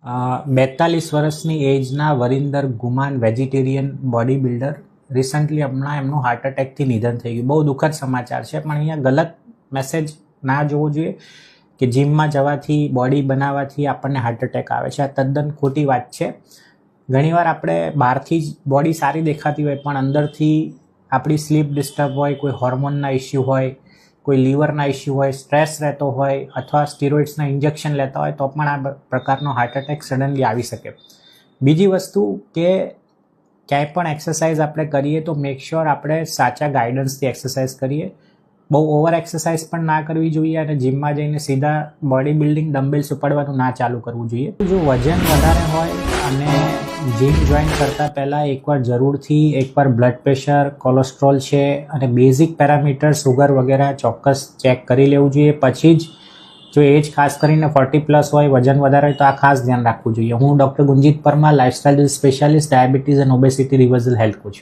42 વર્ષની એજના Varinder Guman vegetarian bodybuilder recently હમણાં એમનું હાર્ટ એટેકથી નિધન થઈ ગયું. બહુ દુઃખદ સમાચાર છે, પણ અહીંયા ગલત મેસેજ ના જોવો જોઈએ કે જીમમાં જવાથી બોડી બનાવવાથી આપણને હાર્ટ એટેક આવે છે. આ તદ્દન ખોટી વાત છે. ઘણીવાર આપણે બહારથી જ બોડી સારી દેખાતી હોય, પણ અંદરથી આપણી સ્લીપ ડિસ્ટર્બ હોય, કોઈ હોર્મોનના ઇસ્યુ હોય, કોઈ લીવરના ઇસ્યુ હોય, સ્ટ્રેસ રહેતો હોય અથવા સ્ટીરોઇડ્સના ઇન્જેક્શન લેતા હોય તો પણ આ પ્રકારનો હાર્ટ એટેક સડનલી આવી શકે. બીજી વસ્તુ કે ક્યાંય પણ એક્સરસાઇઝ આપણે કરીએ તો મેક શ્યોર આપણે સાચા ગાઈડન્સથી એક્સરસાઇઝ કરીએ. બહુ ઓવર એક્સરસાઇઝ પણ ના કરવી જોઈએ અને જીમમાં જઈને સીધા બોડી બિલ્ડિંગ ડમ્બેલ્સ ઉપાડવાનું ના ચાલુ કરવું જોઈએ. જો વજન વધારે હોય અને જીમ જોઈન કરતાં પહેલાં એકવાર બ્લડ પ્રેશર, કોલેસ્ટ્રોલ છે અને બેઝિક પેરામીટર સુગર વગેરે ચોક્કસ ચેક કરી લેવું જોઈએ. પછી જ જો એજ ખાસ કરીને 40+ હોય, વજન વધારે હોય તો આ ખાસ ધ્યાન રાખવું જોઈએ. હું doctor Gunjit Parmar, lifestyle specialist, diabetes and obesity reversal health coach.